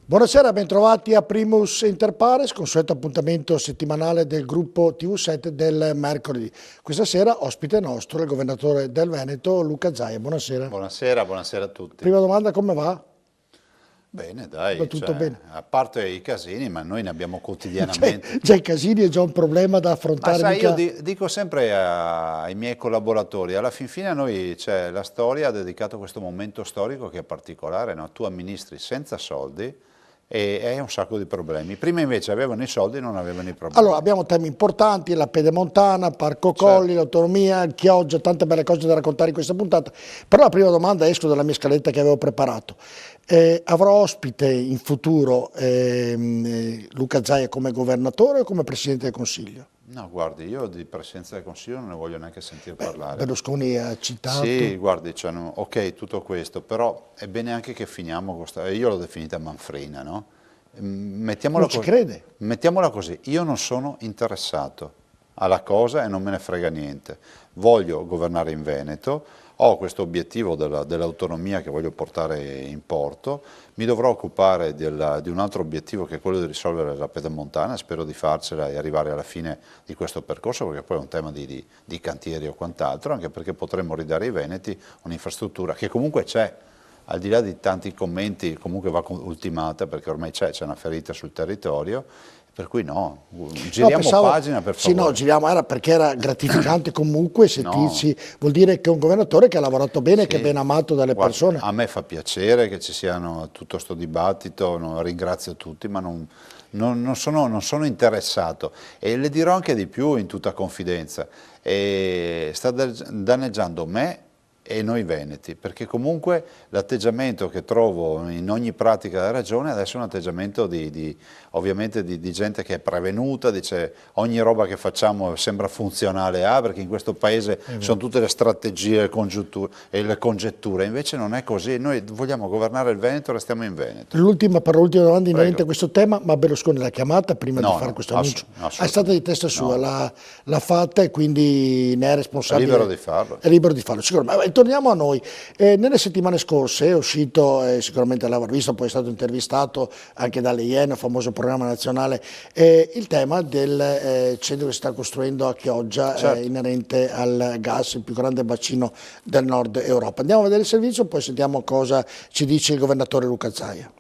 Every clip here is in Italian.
Buonasera, bentrovati a Primus Inter Pares, consueto appuntamento settimanale del gruppo TV7 del mercoledì. Questa sera ospite nostro il governatore del Veneto, Luca Zaia. Buonasera. Buonasera a tutti. Prima domanda, come va? Bene, dai, Va tutto bene. a parte i casini, ma noi ne abbiamo quotidianamente. Già i casini è già un problema da affrontare. Ma sai, io dico sempre ai miei collaboratori, alla fin fine a noi la storia ha dedicato questo momento storico che è particolare, no? Tu amministri senza soldi e hai un sacco di problemi. Prima invece avevano i soldi e non avevano i problemi. Allora, abbiamo temi importanti, la Pedemontana, Parco Colli, l'autonomia, il Chioggia, tante belle cose da raccontare in questa puntata. Però la prima domanda, esco dalla mia scaletta che avevo preparato. Avrò ospite in futuro Luca Zaia come governatore o come Presidente del Consiglio? No, guardi, io di Presidenza del Consiglio non ne voglio neanche sentire parlare. Berlusconi ha citato. Sì, guardi, ok, tutto questo, però è bene anche che finiamo con io l'ho definita manfrina, no? Mettiamola Non ci crede? Mettiamola così, io non sono interessato alla cosa e non me ne frega niente. Voglio governare in Veneto, ho questo obiettivo dell'autonomia che voglio portare in porto, mi dovrò occupare di un altro obiettivo che è quello di risolvere la Pedemontana, spero di farcela e arrivare alla fine di questo percorso, perché poi è un tema di cantieri o quant'altro, anche perché potremmo ridare ai veneti un'infrastruttura che comunque c'è, al di là di tanti commenti, comunque va ultimata perché ormai c'è una ferita sul territorio. Per cui no, giriamo pagina per favore. Sì, no, giriamo, perché era gratificante comunque sentirsi, non. Vuol dire che è un governatore che ha lavorato bene, sì, che è ben amato dalle persone. A me fa piacere che ci siano tutto questo dibattito, ringrazio tutti, ma non sono interessato e le dirò anche di più in tutta confidenza, sta danneggiando me e noi veneti, perché comunque l'atteggiamento che trovo in ogni pratica della regione adesso è un atteggiamento ovviamente di gente che è prevenuta, dice ogni roba che facciamo sembra funzionale perché in questo paese sono tutte le strategie e le congetture, invece non è così, noi vogliamo governare il Veneto, restiamo in Veneto. Per l'ultima domanda inerente a questo tema, ma Berlusconi l'ha chiamata prima di fare questo annuncio? È stata di testa sua, l'ha fatta e quindi ne è responsabile. È libero di farlo. È libero di farlo, sicuramente. Torniamo a noi. Nelle settimane scorse è uscito, sicuramente l'avrà visto, poi è stato intervistato anche dalle Iene, famoso programma nazionale, il tema del centro che si sta costruendo a Chioggia, certo, inerente al gas, il più grande bacino del nord Europa. Andiamo a vedere il servizio, poi sentiamo cosa ci dice il governatore Luca Zaia.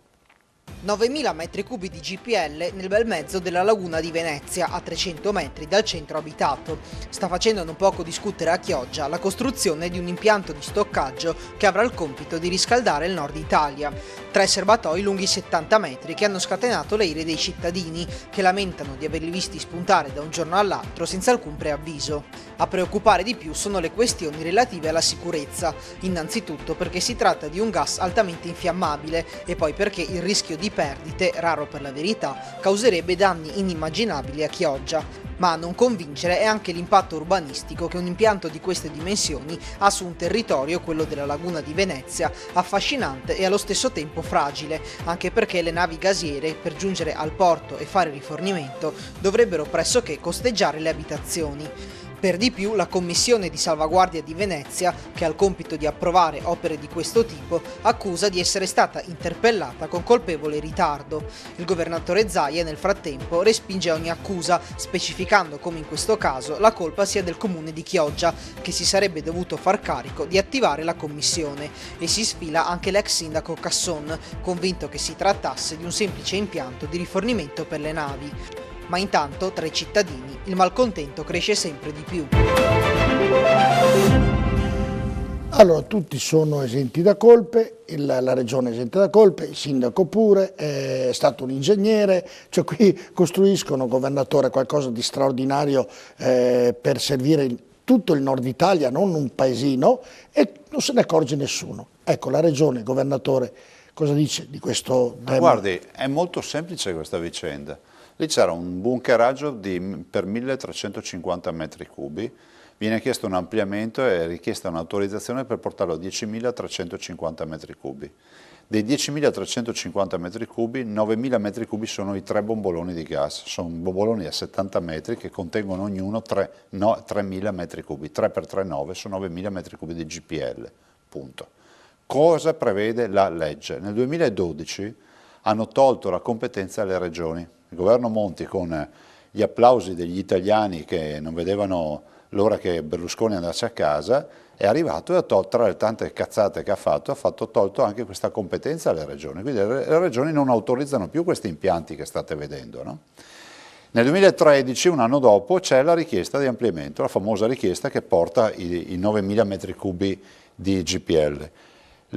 9.000 metri cubi di GPL nel bel mezzo della laguna di Venezia, a 300 metri dal centro abitato. Sta facendo non poco discutere a Chioggia la costruzione di un impianto di stoccaggio che avrà il compito di riscaldare il nord Italia. 3 serbatoi lunghi 70 metri che hanno scatenato le ire dei cittadini, che lamentano di averli visti spuntare da un giorno all'altro senza alcun preavviso. A preoccupare di più sono le questioni relative alla sicurezza, innanzitutto perché si tratta di un gas altamente infiammabile e poi perché il rischio di perdite, raro per la verità, causerebbe danni inimmaginabili a Chioggia. Ma a non convincere è anche l'impatto urbanistico che un impianto di queste dimensioni ha su un territorio, quello della laguna di Venezia, affascinante e allo stesso tempo fragile, anche perché le navi gasiere, per giungere al porto e fare rifornimento, dovrebbero pressoché costeggiare le abitazioni. Per di più, la Commissione di salvaguardia di Venezia, che ha il compito di approvare opere di questo tipo, accusa di essere stata interpellata con colpevole ritardo. Il governatore Zaia, nel frattempo, respinge ogni accusa, specificando come in questo caso la colpa sia del comune di Chioggia, che si sarebbe dovuto far carico di attivare la commissione, e si sfila anche l'ex sindaco Casson, convinto che si trattasse di un semplice impianto di rifornimento per le navi. Ma intanto, tra i cittadini, il malcontento cresce sempre di più. Allora, tutti sono esenti da colpe, la regione è esente da colpe, il sindaco pure, è stato un ingegnere, cioè qui costruiscono, governatore, qualcosa di straordinario per servire tutto il nord Italia, non un paesino, e non se ne accorge nessuno. Ecco, la regione, il governatore, cosa dice di questo tema? Guardi, è molto semplice questa vicenda. Lì c'era un bunkeraggio per 1350 metri cubi, viene chiesto un ampliamento e è richiesta un'autorizzazione per portarlo a 10.350 metri cubi. Dei 10.350 metri cubi, 9.000 metri cubi sono i 3 bomboloni di gas, sono bomboloni a 70 metri che contengono ognuno 3.000 metri cubi, 3 per 3 9 sono 9.000 metri cubi di GPL, punto. Cosa prevede la legge? Nel 2012 hanno tolto la competenza alle regioni. Il governo Monti, con gli applausi degli italiani che non vedevano l'ora che Berlusconi andasse a casa, è arrivato e ha tolto, tra le tante cazzate che ha tolto anche questa competenza alle regioni. Quindi le regioni non autorizzano più questi impianti che state vedendo, no? Nel 2013, un anno dopo, c'è la richiesta di ampliamento, la famosa richiesta che porta i 9.000 metri cubi di GPL.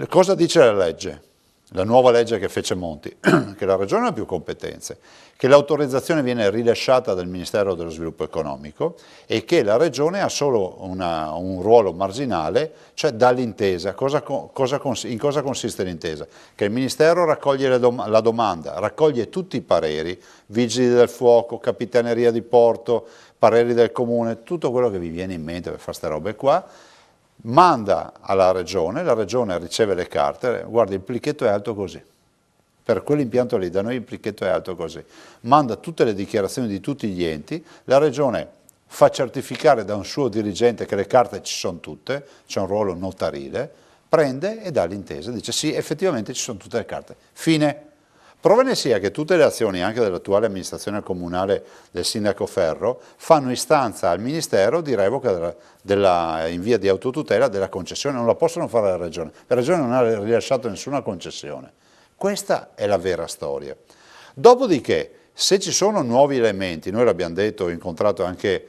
Cosa dice la legge? La nuova legge che fece Monti, che la Regione ha più competenze, che l'autorizzazione viene rilasciata dal Ministero dello Sviluppo Economico e che la Regione ha solo un ruolo marginale, cioè dall'intesa. In cosa consiste l'intesa? Che il Ministero raccoglie la domanda, raccoglie tutti i pareri, vigili del fuoco, capitaneria di porto, pareri del comune, tutto quello che vi viene in mente per fare queste robe qua, manda alla regione, la regione riceve le carte, guarda il plichetto è alto così, per quell'impianto lì da noi il plichetto è alto così, manda tutte le dichiarazioni di tutti gli enti, la regione fa certificare da un suo dirigente che le carte ci sono tutte, c'è un ruolo notarile, prende e dà l'intesa, dice sì effettivamente ci sono tutte le carte, fine. Prova ne sia che tutte le azioni anche dell'attuale amministrazione comunale del sindaco Ferro fanno istanza al Ministero di revoca in via di autotutela della concessione, non la possono fare la Regione non ha rilasciato nessuna concessione. Questa è la vera storia. Dopodiché, se ci sono nuovi elementi, noi l'abbiamo detto, ho incontrato anche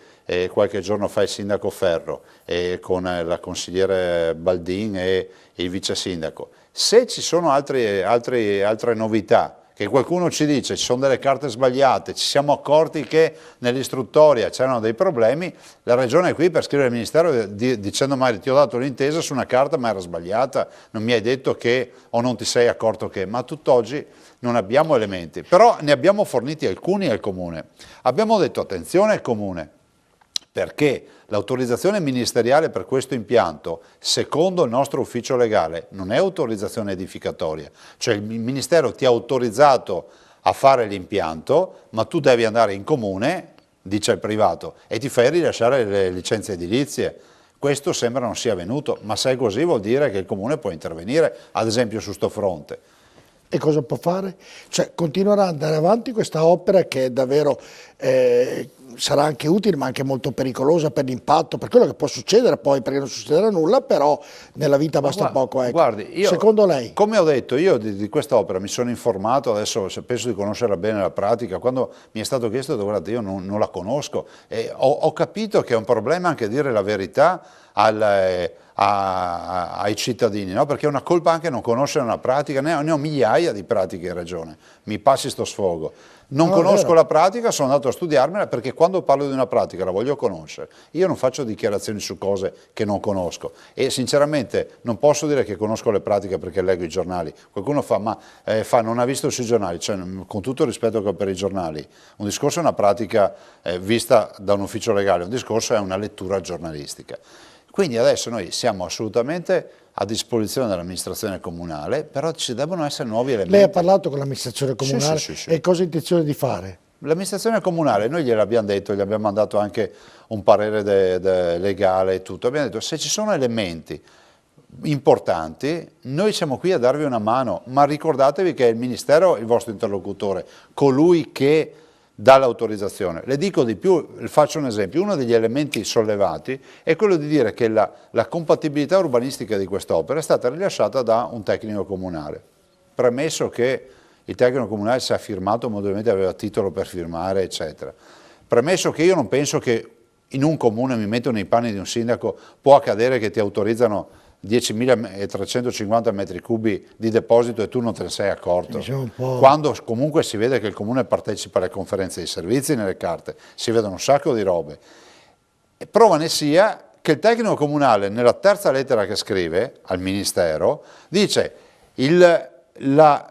qualche giorno fa il sindaco Ferro con la consigliere Baldin e il vice sindaco, se ci sono altre novità, che qualcuno ci dice ci sono delle carte sbagliate, ci siamo accorti che nell'istruttoria c'erano dei problemi, la Regione è qui per scrivere al Ministero dicendo magari ti ho dato l'intesa su una carta ma era sbagliata, non mi hai detto che o non ti sei accorto che, ma tutt'oggi non abbiamo elementi, però ne abbiamo forniti alcuni al Comune. Abbiamo detto attenzione al Comune, perché l'autorizzazione ministeriale per questo impianto, secondo il nostro ufficio legale, non è autorizzazione edificatoria, cioè il Ministero ti ha autorizzato a fare l'impianto, ma tu devi andare in comune, dice il privato, e ti fai rilasciare le licenze edilizie. Questo sembra non sia avvenuto, ma se è così vuol dire che il comune può intervenire, ad esempio su sto fronte. E cosa può fare? Cioè continuerà ad andare avanti questa opera che è davvero sarà anche utile ma anche molto pericolosa per l'impatto, per quello che può succedere poi, perché non succederà nulla, però nella vita basta poco. Ecco. Guardi, secondo lei? Come ho detto, io di questa opera mi sono informato, adesso penso di conoscerla bene la pratica, quando mi è stato chiesto, guardate, io non la conosco, ho capito che è un problema anche dire la verità ai cittadini, no? Perché è una colpa anche non conoscere una pratica, ne ho migliaia di pratiche in regione, mi passi sto sfogo. Non conosco la pratica, sono andato a studiarmela perché quando parlo di una pratica la voglio conoscere. Io non faccio dichiarazioni su cose che non conosco e sinceramente non posso dire che conosco le pratiche perché leggo i giornali. Qualcuno fa, non ha visto sui giornali, cioè, con tutto il rispetto che ho per i giornali, un discorso è una pratica vista da un ufficio legale, un discorso è una lettura giornalistica. Quindi adesso noi siamo assolutamente a disposizione dell'amministrazione comunale, però ci devono essere nuovi elementi. Lei ha parlato con l'amministrazione comunale sì. e cosa ha intenzione di fare? L'amministrazione comunale, noi gliel'abbiamo detto, gli abbiamo mandato anche un parere legale e tutto, abbiamo detto se ci sono elementi importanti noi siamo qui a darvi una mano, ma ricordatevi che è il Ministero il vostro interlocutore, colui che dà l'autorizzazione. Le dico di più, faccio un esempio, uno degli elementi sollevati è quello di dire che la compatibilità urbanistica di quest'opera è stata rilasciata da un tecnico comunale, premesso che il tecnico comunale si è firmato, ma ovviamente aveva titolo per firmare, eccetera. Premesso che io non penso che in un comune, mi metto nei panni di un sindaco, può accadere che ti autorizzano 10.350 metri cubi di deposito e tu non te ne sei accorto, quando comunque si vede che il comune partecipa alle conferenze di servizi nelle carte, si vedono un sacco di robe. E prova ne sia che il tecnico comunale nella terza lettera che scrive al Ministero dice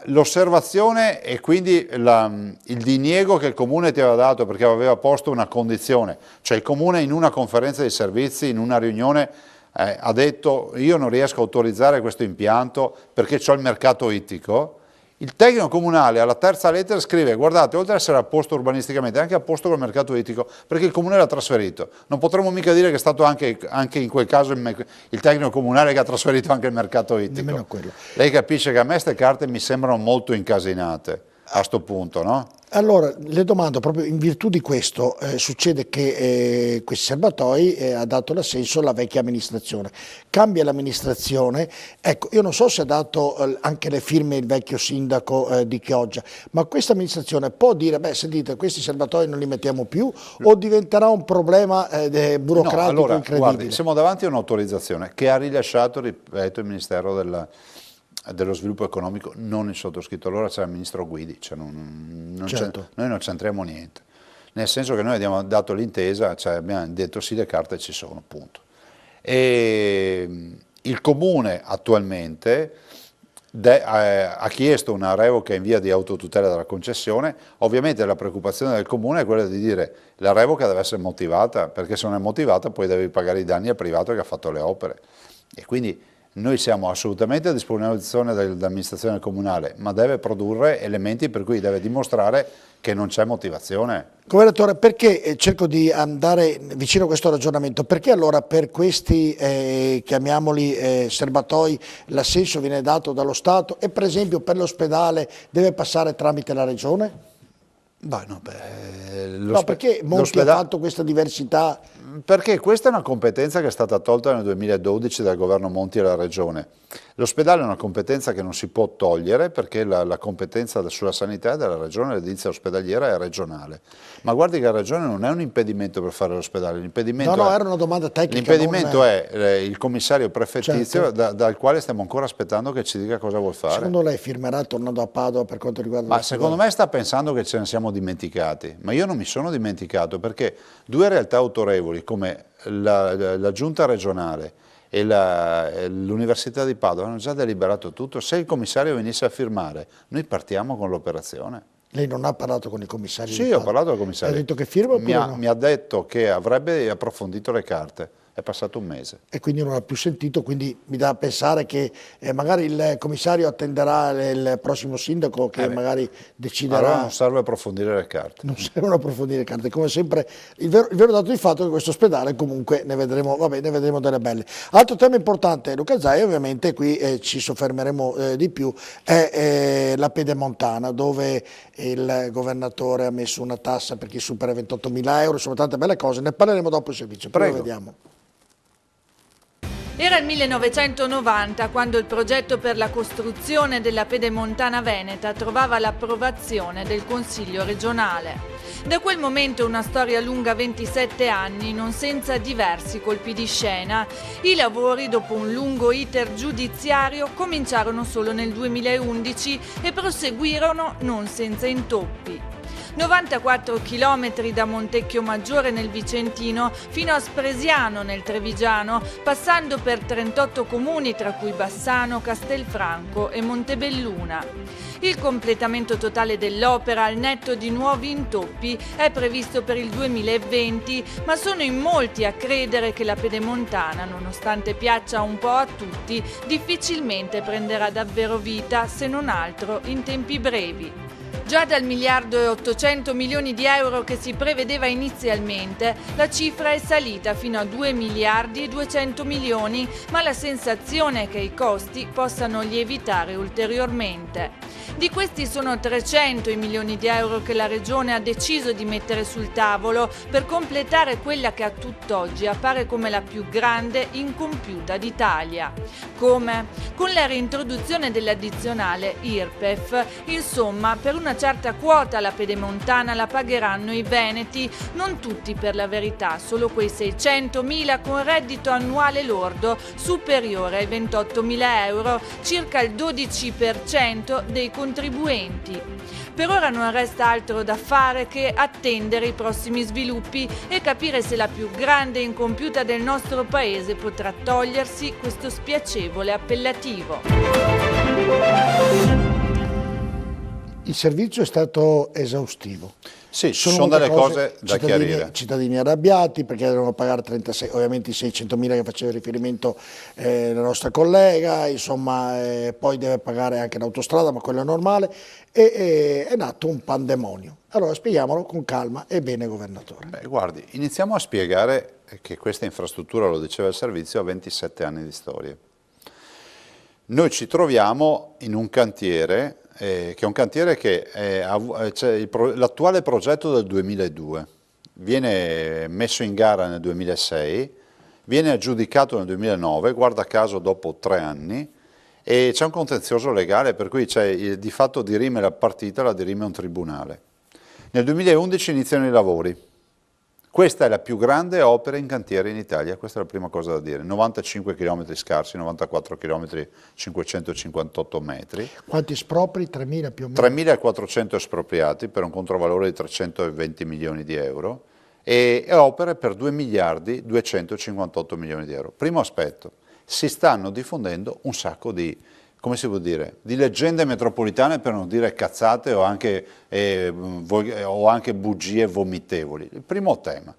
l'osservazione e quindi il diniego che il comune ti aveva dato perché aveva posto una condizione, cioè il comune in una conferenza di servizi, in una riunione ha detto io non riesco a autorizzare questo impianto perché ho il mercato ittico, Il tecnico comunale alla terza lettera scrive: guardate, oltre ad essere a posto urbanisticamente, è anche a posto col mercato ittico, perché il comune l'ha trasferito. Non potremmo mica dire che è stato anche in quel caso il tecnico comunale che ha trasferito anche il mercato ittico. Nemmeno quello. Lei capisce che a me queste carte mi sembrano molto incasinate a sto punto, no? Allora, le domando, proprio in virtù di questo, succede che questi serbatoi ha dato l'assenso alla vecchia amministrazione. Cambia l'amministrazione, ecco, io non so se ha dato anche le firme il vecchio sindaco di Chioggia, ma questa amministrazione può dire, beh, sentite, questi serbatoi non li mettiamo più, o diventerà un problema burocratico no, allora, incredibile? guardi, siamo davanti a un'autorizzazione che ha rilasciato, ripeto, il Ministero dello Sviluppo Economico, non il sottoscritto. Allora c'era il ministro Guidi, cioè Certo. noi non c'entriamo niente, nel senso che noi abbiamo dato l'intesa, cioè abbiamo detto sì, le carte ci sono, punto. E il comune attualmente ha chiesto una revoca in via di autotutela della concessione. Ovviamente la preoccupazione del comune è quella di dire la revoca deve essere motivata, perché se non è motivata poi devi pagare i danni al privato che ha fatto le opere, e quindi noi siamo assolutamente a disposizione dell'amministrazione comunale, ma deve produrre elementi per cui deve dimostrare che non c'è motivazione. Governatore, perché cerco di andare vicino a questo ragionamento? Perché allora per questi, chiamiamoli serbatoi, l'assenso viene dato dallo Stato e per esempio per l'ospedale deve passare tramite la Regione? No, perché Monti ha fatto questa diversità? Perché questa è una competenza che è stata tolta nel 2012 dal governo Monti alla Regione. L'ospedale è una competenza che non si può togliere, perché la competenza sulla sanità è della Regione, l'edilizia ospedaliera è regionale. Ma guardi che la Regione non è un impedimento per fare l'ospedale, l'impedimento era una domanda tecnica. L'impedimento è il commissario prefettizio, certo, dal quale stiamo ancora aspettando che ci dica cosa vuol fare. Secondo lei firmerà tornando a Padova per quanto riguarda Ma secondo me sta pensando che ce ne siamo dimenticati, ma io non mi sono dimenticato, perché due realtà autorevoli come la giunta regionale e l'Università di Padova hanno già deliberato tutto. Se il commissario venisse a firmare, noi partiamo con l'operazione. Lei non ha parlato con il commissario? Sì, ho parlato con il commissario. Ha detto che firma oppure no? Mi ha detto che avrebbe approfondito le carte. È passato un mese. E quindi non ha più sentito, quindi mi dà a pensare che magari il commissario attenderà il prossimo sindaco che magari deciderà. Allora non serve approfondire le carte. Non servono approfondire le carte, come sempre il vero dato di fatto è che questo ospedale comunque ne vedremo delle belle. Altro tema importante, Luca Zaia, ovviamente qui ci soffermeremo di più, è la Pedemontana, dove il governatore ha messo una tassa per chi supera 28.000 euro, sono tante belle cose, ne parleremo dopo il servizio. Prego. Vediamo. Era il 1990 quando il progetto per la costruzione della Pedemontana Veneta trovava l'approvazione del Consiglio regionale. Da quel momento una storia lunga 27 anni, non senza diversi colpi di scena. I lavori, dopo un lungo iter giudiziario, cominciarono solo nel 2011 e proseguirono non senza intoppi. 94 chilometri da Montecchio Maggiore nel Vicentino fino a Spresiano nel Trevigiano, passando per 38 comuni tra cui Bassano, Castelfranco e Montebelluna. Il completamento totale dell'opera, al netto di nuovi intoppi, è previsto per il 2020, ma sono in molti a credere che la Pedemontana, nonostante piaccia un po' a tutti, difficilmente prenderà davvero vita, se non altro in tempi brevi. Già dal 1.800 milioni di euro che si prevedeva inizialmente, la cifra è salita fino a 2.200 milioni, ma la sensazione è che i costi possano lievitare ulteriormente. Di questi sono 300 i milioni di euro che la Regione ha deciso di mettere sul tavolo per completare quella che a tutt'oggi appare come la più grande incompiuta d'Italia. Come? Con la reintroduzione dell'addizionale IRPEF, insomma, per una certa quota la Pedemontana la pagheranno i veneti, non tutti per la verità, solo quei 600.000 con reddito annuale lordo superiore ai 28.000 euro, circa il 12% dei contribuenti. Per ora non resta altro da fare che attendere i prossimi sviluppi e capire se la più grande incompiuta del nostro paese potrà togliersi questo spiacevole appellativo. Il servizio è stato esaustivo. Sì, ci sono delle cose da cittadini, chiarire. Cittadini arrabbiati perché devono pagare 36, ovviamente i 600.000 che faceva riferimento la nostra collega, insomma, poi deve pagare anche l'autostrada, ma quello è normale, e è nato un pandemonio. Allora spieghiamolo con calma e bene, governatore. Beh, guardi, iniziamo a spiegare che questa infrastruttura, lo diceva il servizio, ha 27 anni di storia. Noi ci troviamo in un cantiere che è un cantiere che l'attuale progetto del 2002 viene messo in gara nel 2006, viene aggiudicato nel 2009, guarda caso dopo 3 anni, e c'è un contenzioso legale per cui di fatto dirime la partita, la dirime un tribunale. Nel 2011 iniziano i lavori. Questa è la più grande opera in cantiere in Italia, questa è la prima cosa da dire, 95 km scarsi, 94 km 558 metri. Quanti espropri? 3.000 più o meno? 3.400 espropriati per un controvalore di 320 milioni di euro e opere per 2 miliardi 258 milioni di euro. Primo aspetto, si stanno diffondendo un sacco di, come si può dire, di leggende metropolitane, per non dire cazzate o anche bugie vomitevoli. Il primo tema,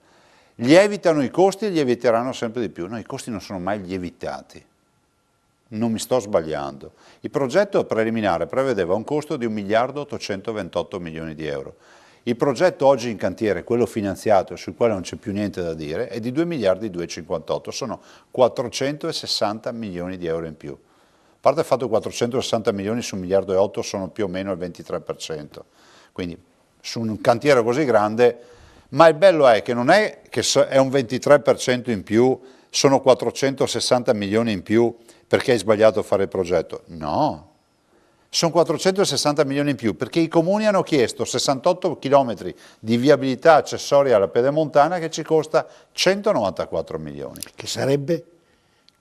lievitano i costi e lieviteranno sempre di più. No, i costi non sono mai lievitati, non mi sto sbagliando. Il progetto preliminare prevedeva un costo di 1 miliardo 828 milioni di euro. Il progetto oggi in cantiere, quello finanziato, sul quale non c'è più niente da dire, è di 2 miliardi 258, sono 460 milioni di euro in più. A parte il fatto che 460 milioni su 1 miliardo e 8 sono più o meno il 23%, quindi su un cantiere così grande, ma il bello è che non è che è un 23% in più, sono 460 milioni in più perché hai sbagliato a fare il progetto, no, sono 460 milioni in più perché i comuni hanno chiesto 68 km di viabilità accessoria alla pedemontana che ci costa 194 milioni. Che sarebbe?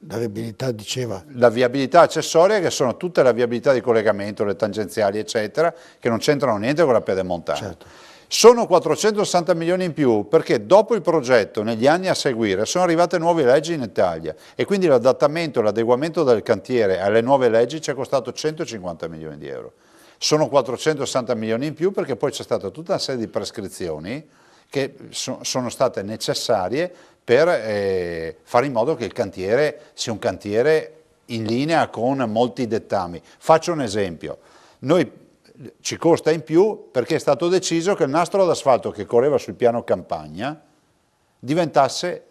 La viabilità, diceva. La viabilità accessoria, che sono tutte le viabilità di collegamento, le tangenziali eccetera, che non c'entrano niente con la pedemontana. Certo. Sono 460 milioni in più perché dopo il progetto, negli anni a seguire, sono arrivate nuove leggi in Italia e quindi l'adattamento, l'adeguamento del cantiere alle nuove leggi ci è costato 150 milioni di euro. Sono 460 milioni in più perché poi c'è stata tutta una serie di prescrizioni che sono state necessarie per fare in modo che il cantiere sia un cantiere in linea con molti dettami. Faccio un esempio, ci costa in più perché è stato deciso che il nastro d'asfalto che correva sul piano campagna diventasse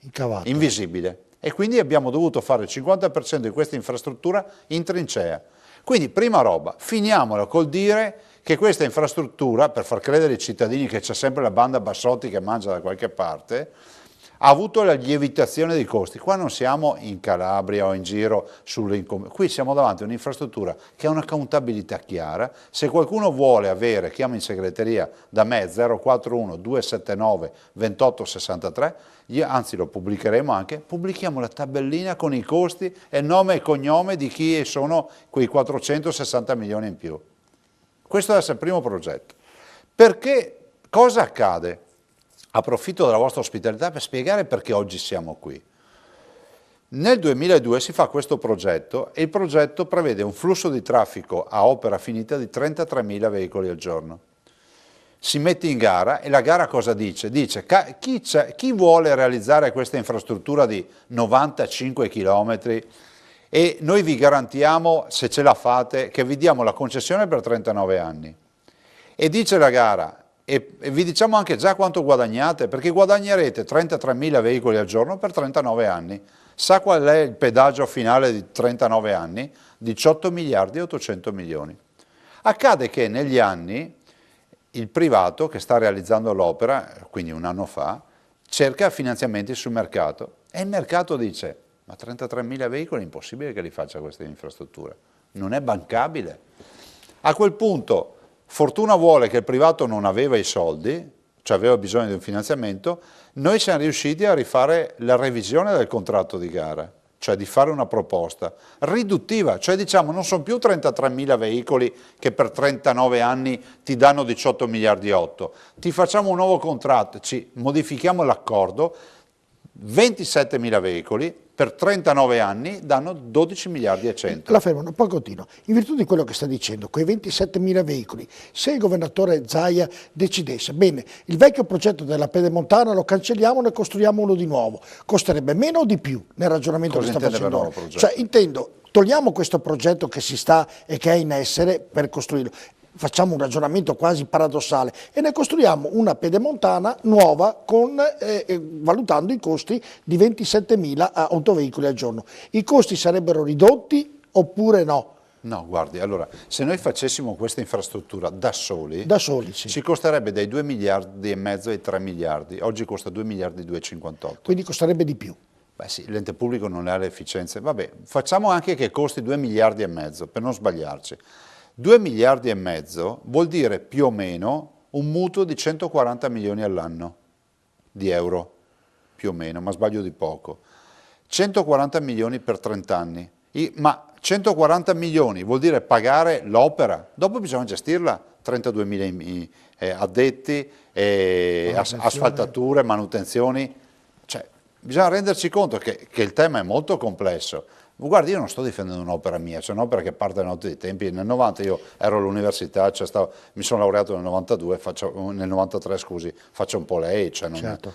Incavato. invisibile e quindi abbiamo dovuto fare il 50% di questa infrastruttura in trincea. Quindi prima roba, finiamola col dire che questa infrastruttura, per far credere ai cittadini che c'è sempre la banda Bassotti che mangia da qualche parte, ha avuto la lievitazione dei costi. Qua non siamo in Calabria o in giro qui siamo davanti a un'infrastruttura che ha una countabilità chiara. Se qualcuno vuole avere, chiama in segreteria da me 041 279 2863, anzi lo pubblicheremo anche, pubblichiamo la tabellina con i costi e il nome e cognome di chi sono quei 460 milioni in più. Questo deve essere il primo progetto. Perché cosa accade? Approfitto della vostra ospitalità per spiegare perché oggi siamo qui. Nel 2002 si fa questo progetto e il progetto prevede un flusso di traffico a opera finita di 33.000 veicoli al giorno. Si mette in gara e la gara cosa dice? Dice chi vuole realizzare questa infrastruttura di 95 km e noi vi garantiamo, se ce la fate, che vi diamo la concessione per 39 anni. E dice la gara, e vi diciamo anche già quanto guadagnate, perché guadagnerete 33.000 veicoli al giorno per 39 anni. Sa qual è il pedaggio finale di 39 anni? 18 miliardi e 800 milioni. Accade che negli anni il privato che sta realizzando l'opera, quindi un anno fa, cerca finanziamenti sul mercato e il mercato dice ma 33.000 veicoli è impossibile che li faccia questa infrastruttura, non è bancabile. A quel punto fortuna vuole che il privato non aveva i soldi, cioè aveva bisogno di un finanziamento, noi siamo riusciti a rifare la revisione del contratto di gara, cioè di fare una proposta riduttiva, cioè diciamo non sono più 33.000 veicoli che per 39 anni ti danno 18 miliardi e 8, ti facciamo un nuovo contratto, ci modifichiamo l'accordo, 27.000 veicoli per 39 anni danno 12 miliardi e 100. La fermo, poi continuo. In virtù di quello che sta dicendo, quei 27.000 veicoli, se il governatore Zaia decidesse, bene, il vecchio progetto della Pedemontana lo cancelliamo, ne costruiamo uno di nuovo, costerebbe meno o di più nel ragionamento Cosa che sta intende per facendo? nuovo progetto? Cioè, intendo, togliamo questo progetto che si sta e che è in essere per costruirlo, facciamo un ragionamento quasi paradossale e ne costruiamo una pedemontana nuova valutando i costi di 27.000 autoveicoli al giorno. I costi sarebbero ridotti oppure no? No, guardi, allora, se noi facessimo questa infrastruttura da soli, Sì. ci costerebbe dai 2 miliardi e mezzo ai 3 miliardi, oggi costa 2 miliardi e 258. Quindi costerebbe di più. Beh sì, l'ente pubblico non ne ha le efficienze, vabbè, facciamo anche che costi 2 miliardi e mezzo, per non sbagliarci. 2 miliardi e mezzo vuol dire più o meno un mutuo di 140 milioni all'anno di euro, più o meno, ma sbaglio di poco. 140 milioni per 30 anni, ma 140 milioni vuol dire pagare l'opera, dopo bisogna gestirla, 32.000 addetti, asfaltature, manutenzioni, cioè bisogna renderci conto che il tema è molto complesso. Guardi, io non sto difendendo un'opera mia, c'è un'opera che parte dai notte dei tempi, nel 90 io ero all'università, mi sono laureato nel 92, nel 93 scusi, faccio un po' lei, cioè non, certo.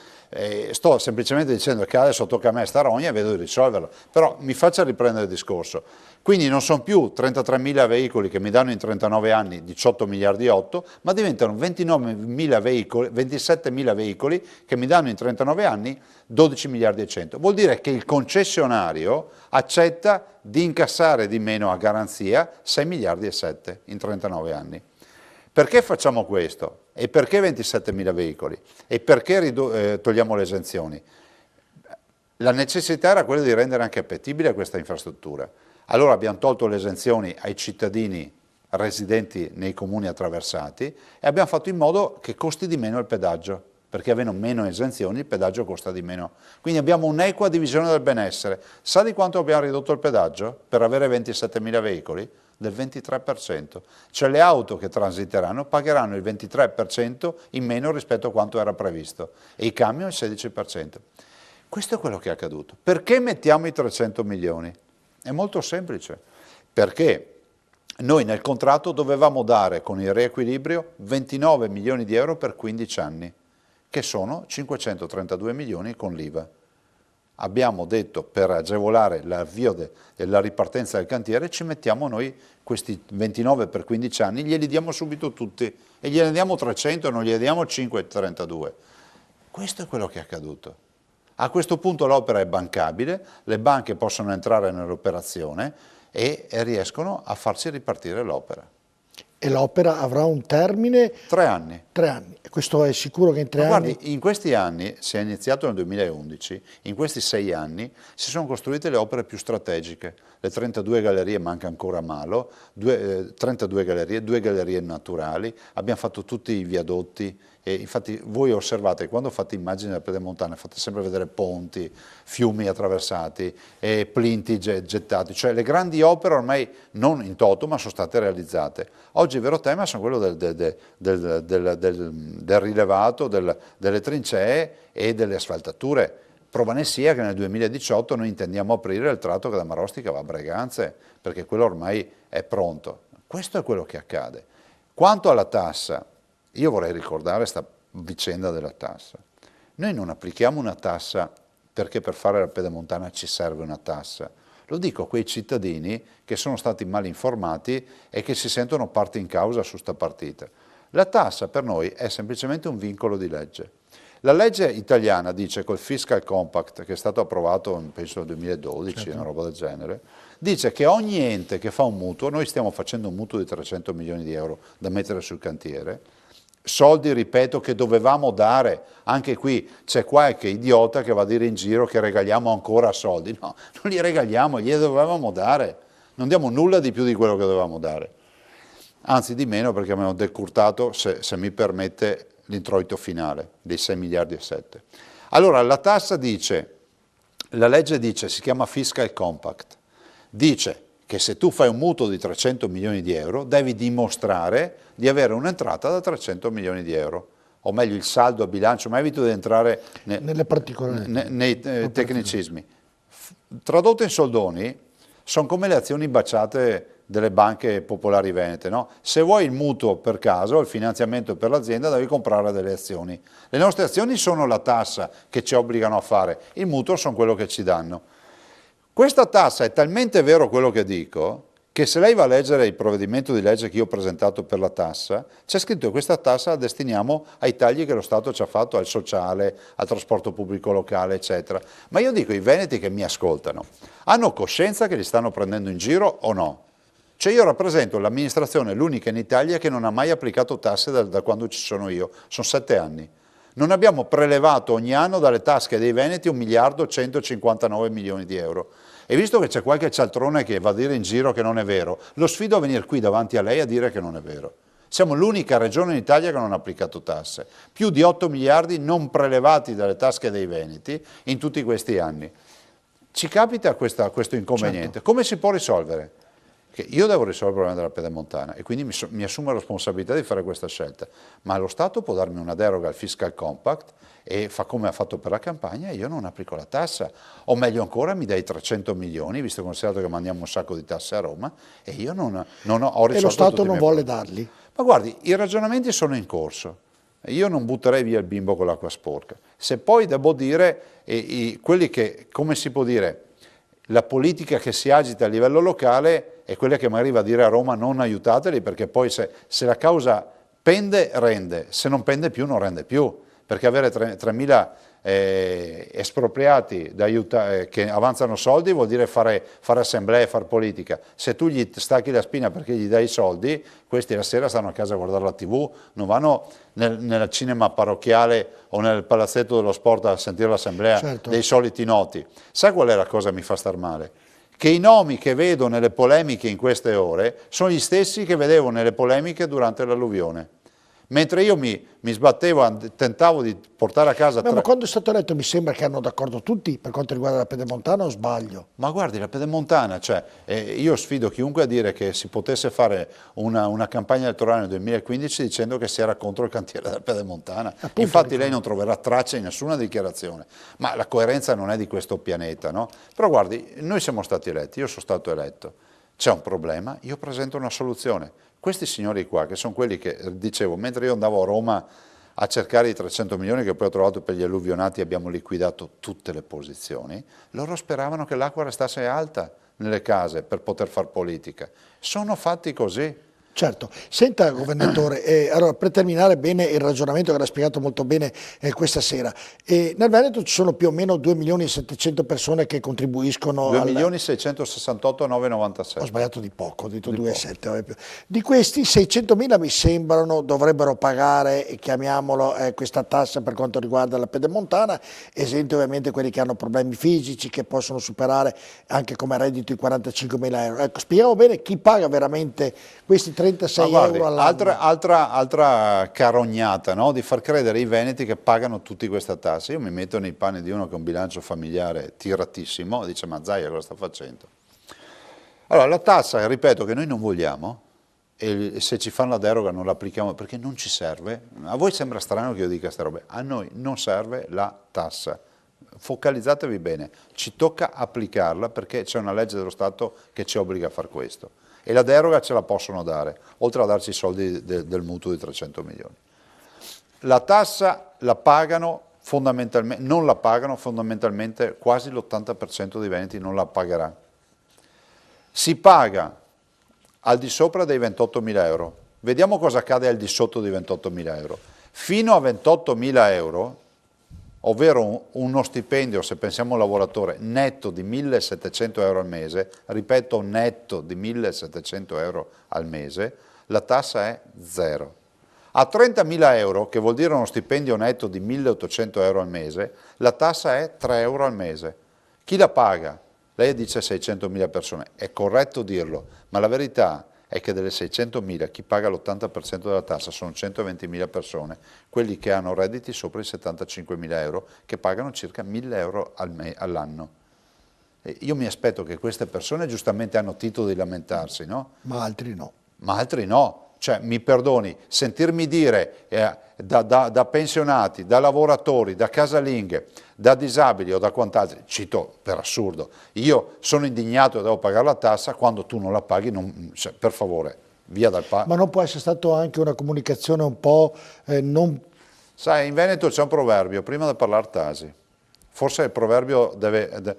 Sto semplicemente dicendo che adesso tocca a me sta rogna e vedo di risolverla, però mi faccia riprendere il discorso. Quindi non sono più 33.000 veicoli che mi danno in 39 anni 18 miliardi e 8, ma diventano 29.000 veicoli, 27.000 veicoli che mi danno in 39 anni 12 miliardi e 100. Vuol dire che il concessionario accetta di incassare di meno a garanzia 6 miliardi e 7 in 39 anni. Perché facciamo questo? E perché 27.000 veicoli? E perché togliamo le esenzioni? La necessità era quella di rendere anche appetibile questa infrastruttura. Allora abbiamo tolto le esenzioni ai cittadini residenti nei comuni attraversati e abbiamo fatto in modo che costi di meno il pedaggio, perché avendo meno esenzioni il pedaggio costa di meno. Quindi abbiamo un'equa divisione del benessere. Sa di quanto abbiamo ridotto il pedaggio per avere 27.000 veicoli? Del 23%. Cioè le auto che transiteranno pagheranno il 23% in meno rispetto a quanto era previsto e i camion il 16%. Questo è quello che è accaduto. Perché mettiamo i 300 milioni? È molto semplice, perché noi nel contratto dovevamo dare con il riequilibrio 29 milioni di euro per 15 anni, che sono 532 milioni con l'IVA. Abbiamo detto per agevolare l'avvio della ripartenza del cantiere ci mettiamo noi questi 29 per 15 anni, glieli diamo subito tutti e gliene diamo 300 e non gliene diamo 532. Questo è quello che è accaduto. A questo punto l'opera è bancabile, le banche possono entrare nell'operazione e riescono a farci ripartire l'opera. E l'opera avrà un termine? 3 anni. 3 anni. E questo è sicuro che in 3 anni? Guardi, in questi anni, si è iniziato nel 2011, in questi 6 anni si sono costruite le opere più strategiche. Le 32 gallerie, manca ancora Malo, 32 gallerie, 2 gallerie naturali, abbiamo fatto tutti i viadotti. E infatti voi osservate, quando fate immagini della pedemontana fate sempre vedere ponti, fiumi attraversati, plinti gettati, cioè le grandi opere ormai non in toto ma sono state realizzate. Oggi il vero tema sono quello del rilevato, delle trincee e delle asfaltature. Prova ne sia che nel 2018 noi intendiamo aprire il tratto che da Marostica va a Breganze, perché quello ormai è pronto. Questo è quello che accade. Quanto alla tassa, io vorrei ricordare questa vicenda della tassa. Noi non applichiamo una tassa perché per fare la pedemontana ci serve una tassa. Lo dico a quei cittadini che sono stati mal informati e che si sentono parte in causa su sta partita. La tassa per noi è semplicemente un vincolo di legge. La legge italiana dice col Fiscal Compact, che è stato approvato penso nel 2012, certo, una roba del genere, dice che ogni ente che fa un mutuo, noi stiamo facendo un mutuo di 300 milioni di euro da mettere sul cantiere, soldi, ripeto, che dovevamo dare, anche qui c'è qualche idiota che va a dire in giro che regaliamo ancora soldi, no, non li regaliamo, li dovevamo dare, non diamo nulla di più di quello che dovevamo dare, anzi di meno perché abbiamo decurtato, se mi permette, l'introito finale dei 6 miliardi e 7. Allora la tassa dice, la legge dice, si chiama Fiscal Compact, dice che se tu fai un mutuo di 300 milioni di euro devi dimostrare di avere un'entrata da 300 milioni di euro. o meglio il saldo a bilancio, ma evito di entrare nelle particolari, nei tecnicismi. Tradotto in soldoni, sono come le azioni baciate delle banche popolari venete, no? Se vuoi il mutuo per caso, il finanziamento per l'azienda, devi comprare delle azioni. Le nostre azioni sono la tassa che ci obbligano a fare, il mutuo sono quello che ci danno. Questa tassa è talmente vero quello che dico, che se lei va a leggere il provvedimento di legge che io ho presentato per la tassa, c'è scritto che questa tassa la destiniamo ai tagli che lo Stato ci ha fatto al sociale, al trasporto pubblico locale, eccetera. Ma io dico, i veneti che mi ascoltano, hanno coscienza che li stanno prendendo in giro o no? Cioè io rappresento l'amministrazione, l'unica in Italia che non ha mai applicato tasse da quando ci sono io, sono 7 anni. Non abbiamo prelevato ogni anno dalle tasche dei veneti 1 miliardo 159 milioni di euro. E visto che c'è qualche cialtrone che va a dire in giro che non è vero, lo sfido a venire qui davanti a lei a dire che non è vero. Siamo l'unica regione in Italia che non ha applicato tasse. Più di 8 miliardi non prelevati dalle tasche dei veneti in tutti questi anni. Ci capita questo inconveniente. Certo. Come si può risolvere? Che io devo risolvere il problema della pedemontana e quindi mi assumo la responsabilità di fare questa scelta, ma lo Stato può darmi una deroga al fiscal compact e fa come ha fatto per la campagna e io non applico la tassa, o meglio ancora mi dai 300 milioni, visto considerato che mandiamo un sacco di tasse a Roma e io ho risolto. E lo Stato non vuole darli? Ma guardi, i ragionamenti sono in corso, io non butterei via il bimbo con l'acqua sporca, se poi devo dire, quelli che, come si può dire, la politica che si agita a livello locale è quella che magari va a dire a Roma non aiutateli perché poi se la causa pende rende, se non pende più non rende più, perché avere 3.000 espropriati che avanzano soldi vuol dire fare assemblee, fare politica. Se tu gli stacchi la spina perché gli dai i soldi, questi la sera stanno a casa a guardare la TV, non vanno nel cinema parrocchiale o nel palazzetto dello sport a sentire l'assemblea certo. Dei soliti noti. Sai qual è la cosa che mi fa star male? Che i nomi che vedo nelle polemiche in queste ore sono gli stessi che vedevo nelle polemiche durante l'alluvione. Mentre io mi sbattevo, tentavo di portare a casa... Ma quando è stato eletto mi sembra che hanno d'accordo tutti per quanto riguarda la pedemontana, o sbaglio? Ma guardi, la pedemontana, cioè, io sfido chiunque a dire che si potesse fare una campagna elettorale nel 2015 dicendo che si era contro il cantiere della pedemontana. Appunto, infatti lei non troverà traccia in nessuna dichiarazione, ma la coerenza non è di questo pianeta, no? Però guardi, noi siamo stati eletti, io sono stato eletto, c'è un problema, io presento una soluzione. Questi signori qua, che sono quelli che, dicevo, mentre io andavo a Roma a cercare i 300 milioni che poi ho trovato per gli alluvionati, abbiamo liquidato tutte le posizioni, loro speravano che l'acqua restasse alta nelle case per poter fare politica. Sono fatti così. Certo, senta governatore, allora per terminare bene il ragionamento che l'ha spiegato molto bene questa sera, nel Veneto ci sono più o meno 2.700.000 persone che contribuiscono 2.668.997. Ho sbagliato di poco, ho detto 2,7. Di questi 600.000 mi sembrano dovrebbero pagare, chiamiamolo, questa tassa per quanto riguarda la pedemontana, esenti ovviamente quelli che hanno problemi fisici, che possono superare anche come reddito i 45.000 euro. Ecco, spieghiamo bene chi paga veramente questi 36 euro all'anno. Altra carognata, no? Di far credere ai veneti che pagano tutti questa tassa. Io mi metto nei panni di uno che ha un bilancio familiare tiratissimo, dice ma Zaia cosa sta facendo? Allora la tassa, ripeto, che noi non vogliamo, e se ci fanno la deroga non la applichiamo perché non ci serve. A voi sembra strano che io dica queste robe, a noi non serve la tassa. Focalizzatevi bene, ci tocca applicarla perché c'è una legge dello Stato che ci obbliga a far questo. E la deroga ce la possono dare, oltre a darci i soldi del mutuo di 300 milioni. La tassa la pagano fondamentalmente, non la pagano fondamentalmente, quasi l'80% dei veneti non la pagherà. Si paga al di sopra dei 28.000 euro. Vediamo cosa accade al di sotto dei 28.000 euro. Fino a 28.000 euro, ovvero uno stipendio, se pensiamo a un lavoratore, netto di 1.700 euro al mese, ripeto netto di 1.700 euro al mese, la tassa è zero. A 30.000 euro, che vuol dire uno stipendio netto di 1.800 euro al mese, la tassa è 3 euro al mese. Chi la paga? Lei dice 600.000 persone, è corretto dirlo, ma la verità è che delle 600.000 chi paga l'80% della tassa sono 120.000 persone, quelli che hanno redditi sopra i 75.000 euro, che pagano circa 1.000 euro all'anno. Io mi aspetto che queste persone giustamente hanno titolo di lamentarsi, no? Ma altri no. Ma altri no. cioè mi perdoni, sentirmi dire da pensionati, da lavoratori, da casalinghe, da disabili o da quant'altro, cito per assurdo, io sono indignato e devo pagare la tassa, quando tu non la paghi, cioè, per favore, via dal Ma non può essere stata anche una comunicazione un po' non... Sai, in Veneto c'è un proverbio, prima di parlare tasi. Forse il proverbio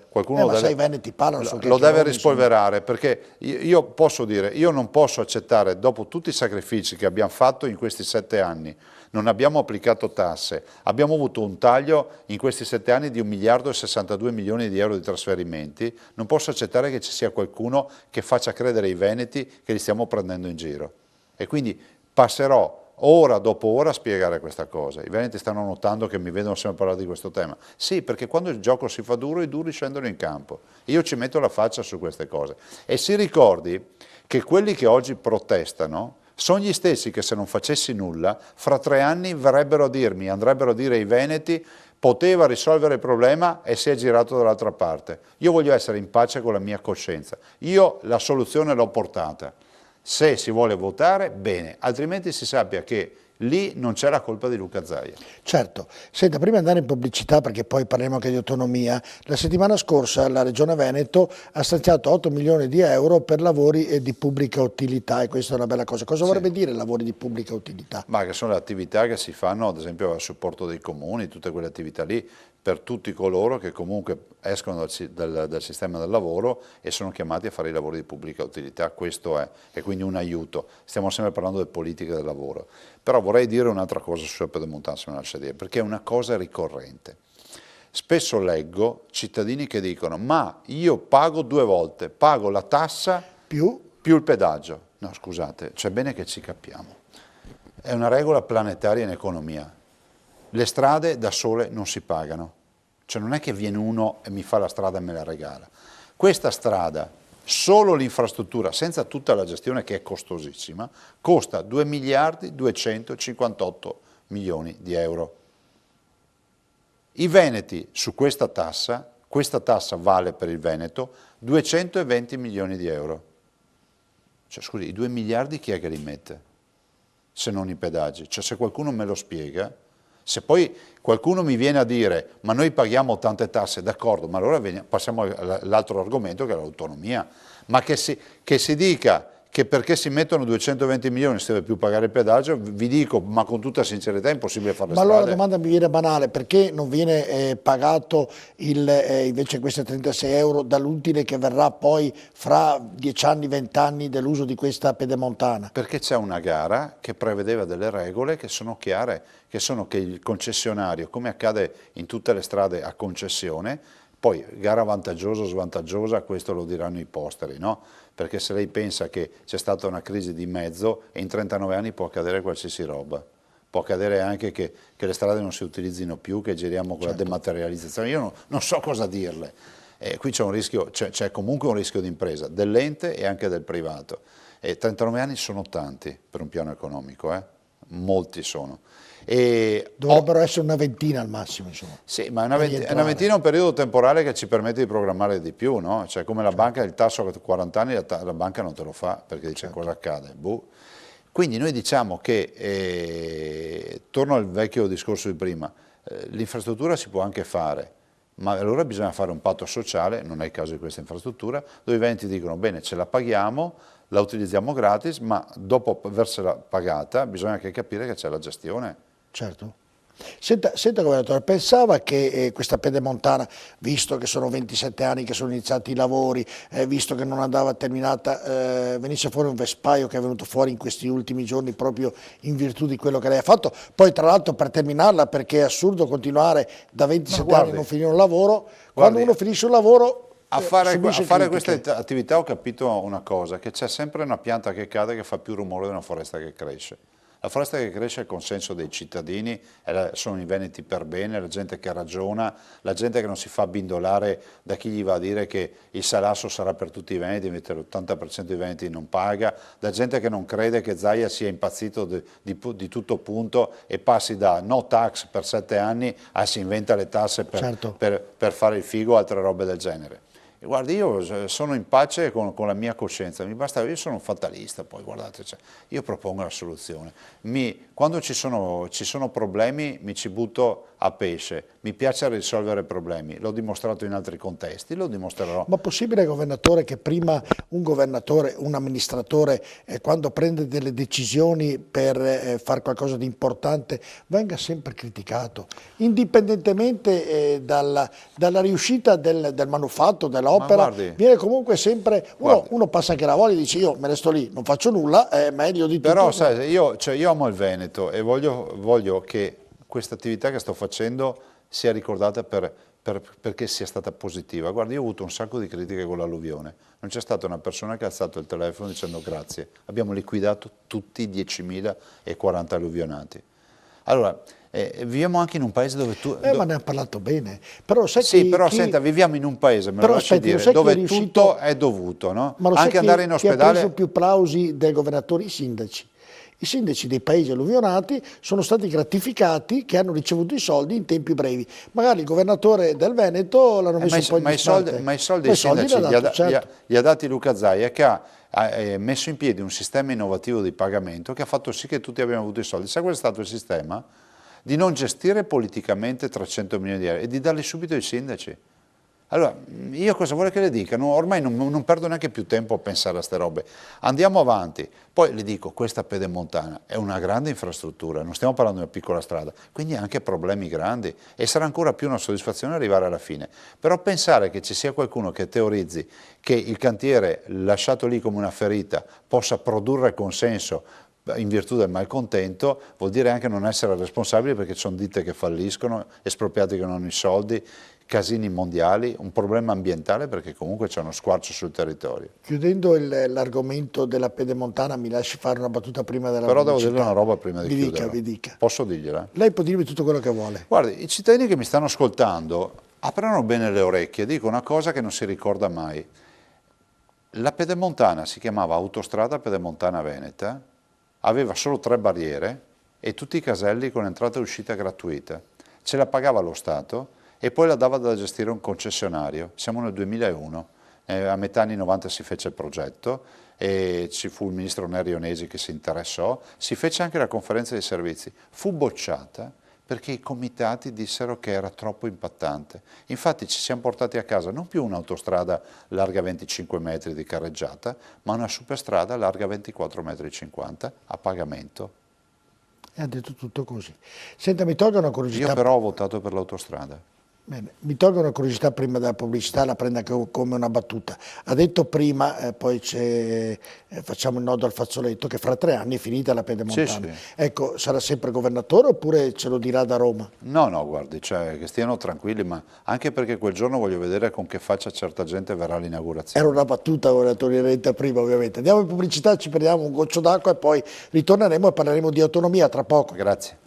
qualcuno ma sai, i veneti parlano, lo deve rispolverare, perché io posso dire, io non posso accettare, dopo tutti i sacrifici che abbiamo fatto in questi 7 anni, non abbiamo applicato tasse, abbiamo avuto un taglio in questi 7 anni di 1 miliardo e 62 milioni di euro di trasferimenti, non posso accettare che ci sia qualcuno che faccia credere ai veneti che li stiamo prendendo in giro. E quindi passerò ora dopo ora a spiegare questa cosa. I veneti stanno notando che mi vedono sempre parlare di questo tema. Sì, perché quando il gioco si fa duro, i duri scendono in campo. Io ci metto la faccia su queste cose. E si ricordi che quelli che oggi protestano sono gli stessi che, se non facessi nulla, fra 3 anni verrebbero a dirmi, andrebbero a dire ai veneti: poteva risolvere il problema e si è girato dall'altra parte. Io voglio essere in pace con la mia coscienza. Io la soluzione l'ho portata. Se si vuole votare, bene, altrimenti si sappia che lì non c'è la colpa di Luca Zaia. Certo. Senta, prima di andare in pubblicità, perché poi parliamo anche di autonomia, la settimana scorsa la Regione Veneto ha stanziato 8 milioni di euro per lavori di pubblica utilità, e questa è una bella cosa. Cosa vorrebbe dire lavori di pubblica utilità? Ma che sono le attività che si fanno, ad esempio, a supporto dei comuni, tutte quelle attività lì, per tutti coloro che comunque escono dal sistema del lavoro e sono chiamati a fare i lavori di pubblica utilità. Questo è quindi un aiuto. Stiamo sempre parlando di politica del lavoro. Però vorrei dire un'altra cosa sulla pedemontana, se me la lascia dire, perché è una cosa ricorrente. Spesso leggo cittadini che dicono: ma io pago 2 volte, pago la tassa più il pedaggio. No, scusate, c'è bene che ci capiamo. È una regola planetaria in economia. Le strade da sole non si pagano, cioè non è che viene uno e mi fa la strada e me la regala. Questa strada, solo l'infrastruttura, senza tutta la gestione che è costosissima, costa 2 miliardi 258 milioni di euro. I veneti su questa tassa vale per il Veneto 220 milioni di euro. Cioè, scusi, i 2 miliardi chi è che li mette? Se non i pedaggi. Cioè, se qualcuno me lo spiega. Se poi qualcuno mi viene a dire: ma noi paghiamo tante tasse, d'accordo, ma allora passiamo all'altro argomento, che è l'autonomia. Ma che si dica che perché si mettono 220 milioni si deve più pagare il pedaggio, vi dico, ma con tutta sincerità, è impossibile fare le strade. Ma allora la domanda mi viene banale: perché non viene pagato invece questi 36 euro dall'utile che verrà poi fra 10 anni, 20 anni dell'uso di questa pedemontana? Perché c'è una gara che prevedeva delle regole che sono chiare, che sono che il concessionario, come accade in tutte le strade a concessione, poi gara vantaggiosa o svantaggiosa, questo lo diranno i posteri, no? Perché se lei pensa che c'è stata una crisi di mezzo, e in 39 anni può accadere qualsiasi roba. Può accadere anche che le strade non si utilizzino più, che giriamo con la dematerializzazione. Io non so cosa dirle. Qui c'è un rischio, c'è comunque un rischio di impresa, dell'ente e anche del privato. E 39 anni sono tanti per un piano economico, molti sono. Dovrebbero essere una ventina al massimo, insomma. Sì, ma una ventina è un periodo temporale che ci permette di programmare di più, no? Cioè, come la banca, il tasso a 40 anni, la banca non te lo fa, perché dice cosa accade. Boh. Quindi noi diciamo che, torno al vecchio discorso di prima, l'infrastruttura si può anche fare, ma allora bisogna fare un patto sociale, non è il caso di questa infrastruttura, dove i veneti dicono: bene, ce la paghiamo, la utilizziamo gratis, ma dopo aversela pagata bisogna anche capire che c'è la gestione. Certo. Senta governatore, pensava che questa pedemontana, visto che sono 27 anni che sono iniziati i lavori, visto che non andava terminata, venisse fuori un vespaio che è venuto fuori in questi ultimi giorni proprio in virtù di quello che lei ha fatto? Poi tra l'altro, per terminarla, perché è assurdo continuare da 27 anni a non finire un lavoro, quando uno finisce un lavoro... A fare questa attività ho capito una cosa, che c'è sempre una pianta che cade che fa più rumore di una foresta che cresce. La foresta che cresce è il consenso dei cittadini, sono i veneti per bene, la gente che ragiona, la gente che non si fa bindolare da chi gli va a dire che il salasso sarà per tutti i veneti, mentre l'80% dei veneti non paga, la gente che non crede che Zaia sia impazzito di tutto punto e passi da no tax per 7 anni a si inventa le tasse per fare il figo o altre robe del genere. Guardi, io sono in pace con la mia coscienza, mi basta, io sono un fatalista, poi guardate, cioè, io propongo la soluzione. Quando ci sono problemi mi ci butto a pesce, mi piace risolvere problemi, l'ho dimostrato in altri contesti, lo dimostrerò. Ma possibile, governatore, che prima un governatore, un amministratore, quando prende delle decisioni per fare qualcosa di importante, venga sempre criticato, indipendentemente dalla riuscita del manufatto, dell'opera, viene comunque sempre, uno passa anche la voglia e dice io me ne sto lì, non faccio nulla, è meglio di tutto. Però sai, io amo il Veneto e voglio che questa attività che sto facendo sia ricordata perché sia stata positiva. Guarda, io ho avuto un sacco di critiche con l'alluvione, non c'è stata una persona che ha alzato il telefono dicendo grazie, abbiamo liquidato tutti i 10.040 alluvionati. Allora, viviamo anche in un paese dove ma ne ha parlato bene. Però sai senta, viviamo in un paese, me lo lasci dire, dove tutto è dovuto, no? Ma anche andare in ospedale. Chi ha preso più plausi dei governatori? I sindaci. I sindaci dei paesi alluvionati sono stati gratificati che hanno ricevuto i soldi in tempi brevi. Magari il governatore del Veneto l'hanno messo un po' in disparte. Ma i soldi ai sindaci li ha dati Luca Zaia, che ha messo in piedi un sistema innovativo di pagamento che ha fatto sì che tutti abbiamo avuto i soldi. Sai qual è stato il sistema? Di non gestire politicamente 300 milioni di euro e di darli subito ai sindaci. Allora, io cosa vuole che le dica? Ormai non perdo neanche più tempo a pensare a queste robe. Andiamo avanti. Poi le dico, questa pedemontana è una grande infrastruttura, non stiamo parlando di una piccola strada, quindi ha anche problemi grandi e sarà ancora più una soddisfazione arrivare alla fine. Però pensare che ci sia qualcuno che teorizzi che il cantiere lasciato lì come una ferita possa produrre consenso in virtù del malcontento vuol dire anche non essere responsabili, perché ci sono ditte che falliscono, espropriati che non hanno i soldi, casini mondiali, un problema ambientale perché comunque c'è uno squarcio sul territorio. Chiudendo l'argomento della pedemontana, mi lasci fare una battuta prima della Però pubblicità. devo dire una roba prima di chiudere. Vi dica. Posso dirgliela? Lei può dirmi tutto quello che vuole. Guardi, i cittadini che mi stanno ascoltando aprano bene le orecchie, dico una cosa che non si ricorda mai. La pedemontana si chiamava Autostrada Pedemontana Veneta, aveva solo 3 barriere e tutti i caselli con entrata e uscita gratuita. Ce la pagava lo Stato e poi la dava da gestire un concessionario. Siamo nel 2001, a metà anni 90 si fece il progetto e ci fu il ministro Nerionesi che si interessò, si fece anche la conferenza dei servizi, fu bocciata perché i comitati dissero che era troppo impattante. Infatti ci siamo portati a casa non più un'autostrada larga 25 metri di carreggiata, ma una superstrada larga 24,50 metri a pagamento. E ha detto tutto così. Senta, mi tolga una curiosità. Io però ho votato per l'autostrada. Bene, mi tolgo una curiosità prima della pubblicità, la prenda come una battuta. Ha detto prima, poi facciamo il nodo al fazzoletto, che fra 3 anni è finita la pedemontana. Sì. Ecco, sarà sempre governatore oppure ce lo dirà da Roma? No, guardi, cioè, che stiano tranquilli, ma anche perché quel giorno voglio vedere con che faccia certa gente verrà l'inaugurazione. Era una battuta, governatore Renta, prima ovviamente. Andiamo in pubblicità, ci prendiamo un goccio d'acqua e poi ritorneremo e parleremo di autonomia tra poco. Grazie.